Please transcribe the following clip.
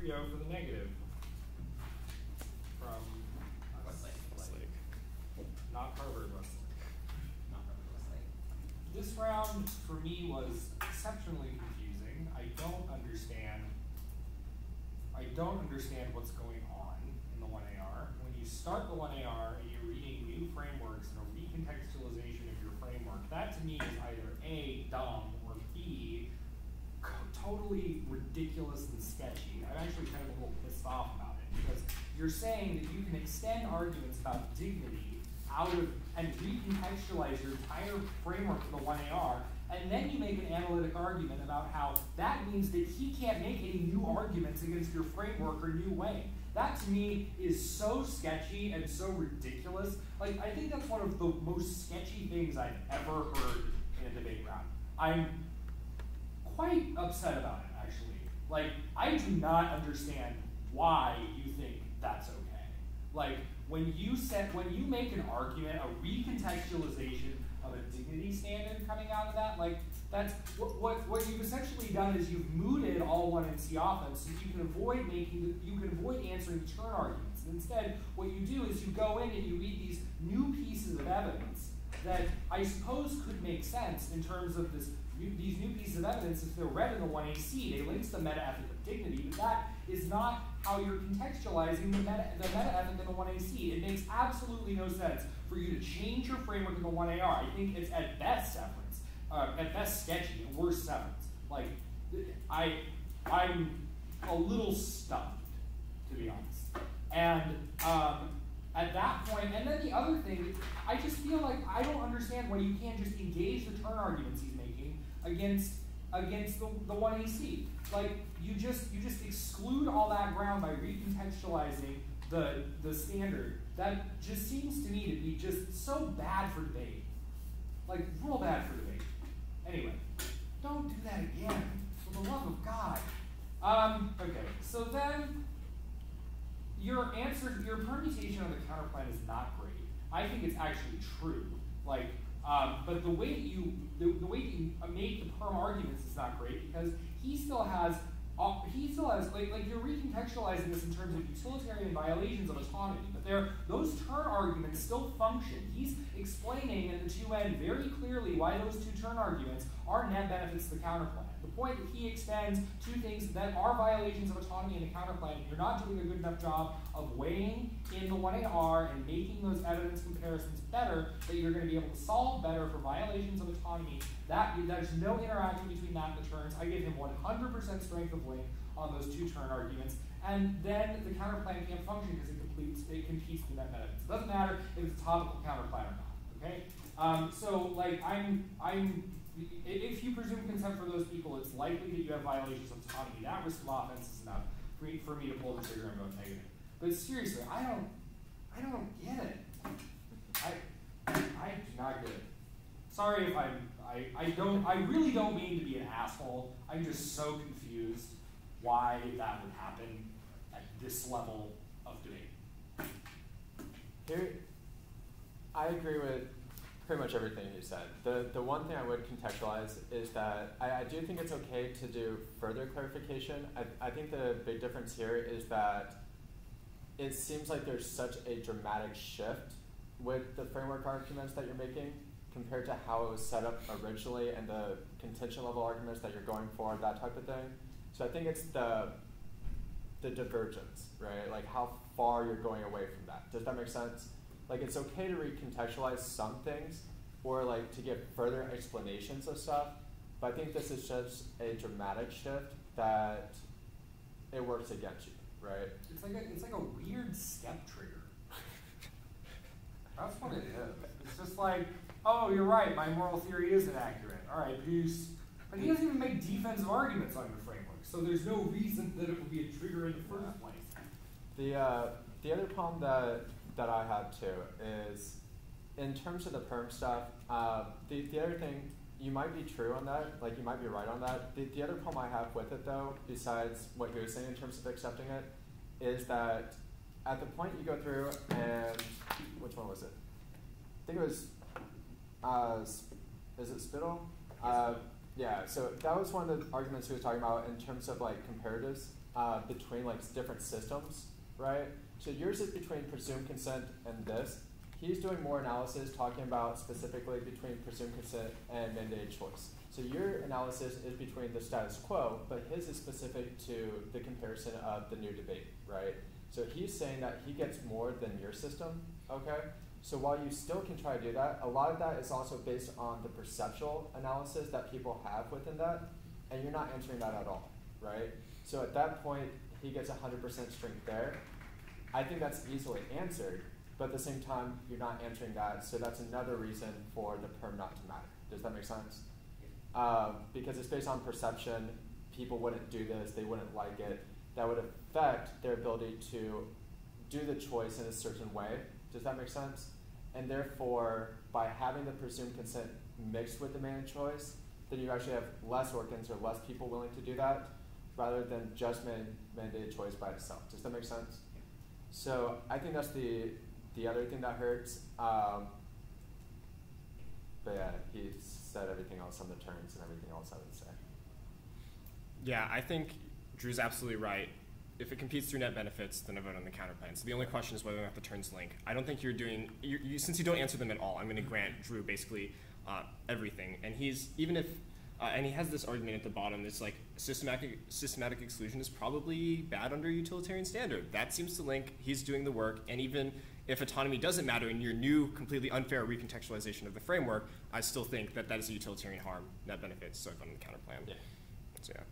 we go for the negative from Westlake. Not Harvard, Westlake. Not Harvard, Westlake. This round for me was exceptionally confusing. I don't understand what's going on in the 1AR. When you start the 1AR and you're reading new frameworks and a recontextualization of your framework, that to me is either A, dumb, or B, totally ridiculous and sketchy. I'm actually kind of a little pissed off about it because you're saying that you can extend arguments about dignity out of and recontextualize your entire framework for the 1AR, and then you make an analytic argument about how that means that he can't make any new arguments against your framework or new way. That to me is so sketchy and so ridiculous. Like, I think that's one of the most sketchy things I've ever heard in a debate round. I'm quite upset about it, actually. Like, I do not understand why you think that's okay. Like, when you make an argument, a recontextualization of a dignity standard coming out of that, like, that's what you've essentially done is you've mooted all 1NC offense so you can avoid answering turn arguments. And instead, what you do is you go in and you read these new pieces of evidence that I suppose could make sense in terms of these new pieces of evidence if they're read in the 1AC. They link to the meta-ethic of dignity, but that is not how you're contextualizing the meta-ethic in the 1AC. It makes absolutely no sense for you to change your framework in the 1AR. I think it's at best severance, at best sketchy, and worse severance. Like, I'm a little stunned, to be honest. And at that point, and then the other thing, I just feel like I don't understand why you can't just engage the turn arguments he's making against the 1AC. Like, you just exclude all that ground by recontextualizing the standard. That just seems to me to be just so bad for debate. Like, real bad for debate. Anyway, don't do that again, for the love of God. Okay, so then your permutation of the counterplan is not great. I think it's actually true. Like, but the way that you make the perm arguments is not great because he still has like you're recontextualizing this in terms of utilitarian violations of autonomy, but those turn arguments still function. He's explaining in the 2N very clearly why those two turn arguments are net benefits to the counterplan. The point that he extends two things that are violations of autonomy in the counterplan, you're not doing a good enough job of weighing in the 1AR and making those evidence comparisons better, that you're going to be able to solve better for violations of autonomy. There's no interaction between that and the turns. I give him 100% strength of link on those two turn arguments, and then the counterplan can't function because it competes with net benefits. It doesn't matter if it's a topical counterplan or not. Okay, so like if you presume consent for those people, it's likely that you have violations of autonomy. That risk of offense is enough for me to pull the trigger and vote negative. But seriously, I don't get it. I do not get it. Sorry if I really don't mean to be an asshole. I'm just so confused why that would happen at this level of debate. Here, I agree with pretty much everything you said. The one thing I would contextualize is that I do think it's okay to do further clarification. I think the big difference here is that it seems like there's such a dramatic shift with the framework arguments that you're making compared to how it was set up originally and the contention level arguments that you're going for, that type of thing. So I think it's the divergence, right? Like how far you're going away from that. Does that make sense? Like it's okay to recontextualize some things or like to give further explanations of stuff, but I think this is just a dramatic shift that it works against you, right? It's like a weird step trigger. That's what it is. It's just like, oh, you're right, my moral theory is inaccurate. All right, peace. But he doesn't even make defensive arguments on your framework, so there's no reason that it would be a trigger in the first place. The other problem that I have too is, in terms of the perm stuff, the other thing, you might be true on that, like you might be right on that. The other problem I have with it though, besides what you were saying in terms of accepting it, is that at the point you go through and, which one was it? I think it was, is it Spittle? Yeah, so that was one of the arguments he was talking about in terms of like comparatives. between like different systems, right? So yours is between presumed consent and this. He's doing more analysis talking about specifically between presumed consent and mandated choice. So your analysis is between the status quo, but his is specific to the comparison of the new debate, right? So he's saying that he gets more than your system, okay? So while you still can try to do that, a lot of that is also based on the perceptual analysis that people have within that, and you're not answering that at all, right? So at that point, he gets 100% strength there. I think that's easily answered, but at the same time, you're not answering that, so that's another reason for the perm not to matter. Does that make sense? Because it's based on perception, people wouldn't do this, they wouldn't like it. That would affect their ability to do the choice in a certain way. Does that make sense? And therefore, by having the presumed consent mixed with the mandated choice, then you actually have less organs or less people willing to do that, rather than just mandated choice by itself. Does that make sense? So I think that's the other thing that hurts. But yeah, he said everything else on the terms and everything else I would say. Yeah, I think Drew's absolutely right. If it competes through net benefits, then I vote on the counterplan. So the only question is whether or not the turns link. I don't think you're doing, since you don't answer them at all, I'm going to grant Drew basically everything. And he's, even if, and he has this argument at the bottom, it's like systematic exclusion is probably bad under utilitarian standard. That seems to link, he's doing the work, and even if autonomy doesn't matter in your new, completely unfair recontextualization of the framework, I still think that that is a utilitarian harm, net benefits, so I vote on the counterplan. Yeah. So yeah.